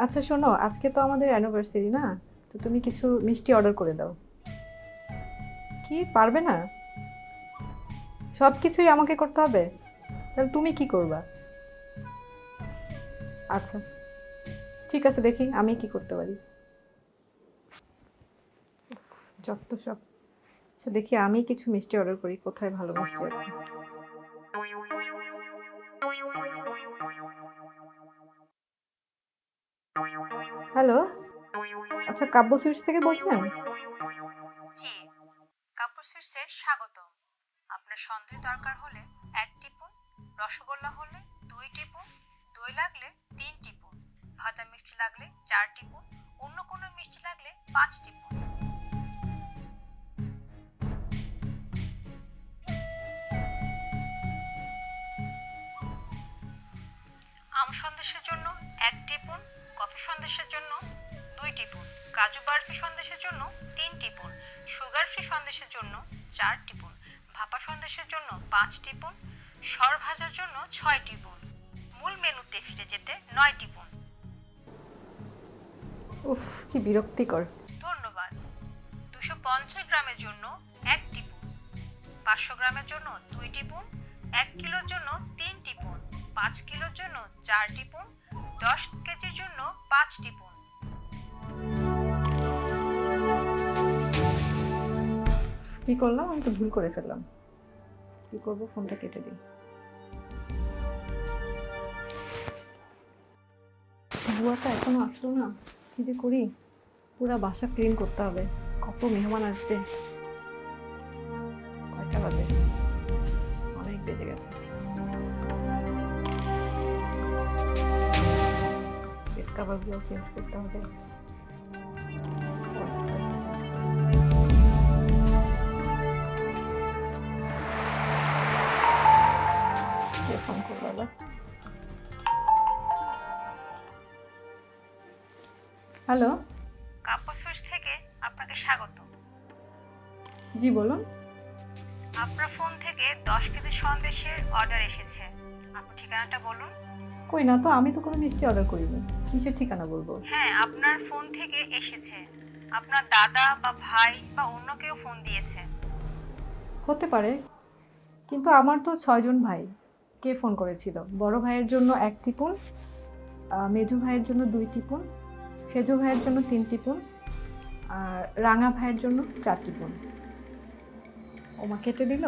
আচ্ছা শোনো, আজকে তো আমাদের অ্যানিভার্সারি না, তো তুমি কিছু মিষ্টি অর্ডার করে দাও। কি পারবে না? সব কিছুই আমাকে করতে হবে? তাহলে তুমি কি করবা? আচ্ছা ঠিক আছে, দেখি আমি কি করতে পারি। যত সব। আচ্ছা দেখি আমি কিছু মিষ্টি অর্ডার করি, কোথায় ভালো মিষ্টি আছে। হ্যালো, আচ্ছা কাব্য সুইটস থেকে বলছেন? জি, কাপুর সুইটসের স্বাগতম। আপনার সন্দেহ দরকার হলে 1 টিপুন, রসগোল্লা হলে 2 টিপুন, দই লাগলে 3 টিপুন, ভাজা মিষ্টি লাগলে 4 টিপুন, অন্য কোনো মিষ্টি লাগলে 5 টিপুন। আম সন্দেশের জন্য 1 টিপুন, কফি সন্দেশের জন্য 2 টিপুন, কাজু বরফি সন্দেশের জন্য 3 টিপুন, সুগার ফ্রি সন্দেশের জন্য 4 টিপুন, ভাপা সন্দেশের জন্য 5 টিপুন, সর ভাজার জন্য 6 টিপুন, মূল মেনুতে ফিরে যেতে 9 টিপুন। উফ, কি বিরক্তিকর। ধন্যবাদ। 250 গ্রামের জন্য 1 টিপুন, 500 গ্রামের জন্য 2 টিপুন, 1 কিলোর জন্য 3 টিপুন, 5 কিলোর জন্য 4 টিপুন, 10 কেজির জন্য 5 টিপুন। কি করলাম? আমি তো ভুল করে ফেললাম। কি করবো, ফোনটা কেটে দিই। বুয়াটা এখনো আসলো না, কি যে করি। পুরা বাসা ক্লিন করতে হবে, কত মেহমান আসবে। কয়টা বাজে? অনেক বেজে গেছে। বেড কাভারগুলো চেঞ্জ করতে হবে। কে ফোন করলো আবার? হ্যালো। কাপুর সুইটস থেকে আপনাকে স্বাগত। জি বলুন। আপনার ফোন থেকে 10 কেজি সন্দেশের অর্ডার এসেছে। আপনার ঠিকানাটা বলুন। কই না তো, আমি তো কোনো মিষ্টি অর্ডার করিনি। কিসের ঠিকানা বলবো? হ্যাঁ, আপনার ফোন থেকে এসেছে। আপনার দাদা বা ভাই বা অন্য কেউ ফোন দিয়েছে। হতে পারে, কিন্তু আমার তো 6 জন ভাই। কে ফোন করেছিল? বড় ভাইয়ের জন্য 1 টিপুন, মেজু ভাইয়ের জন্য 2 টিপুন, সেজু ভাইয়ের জন্য 3 টিপুন, আর রাঙা ভাইয়ের জন্য 4 টিপুন। ওমা কেটে দিল।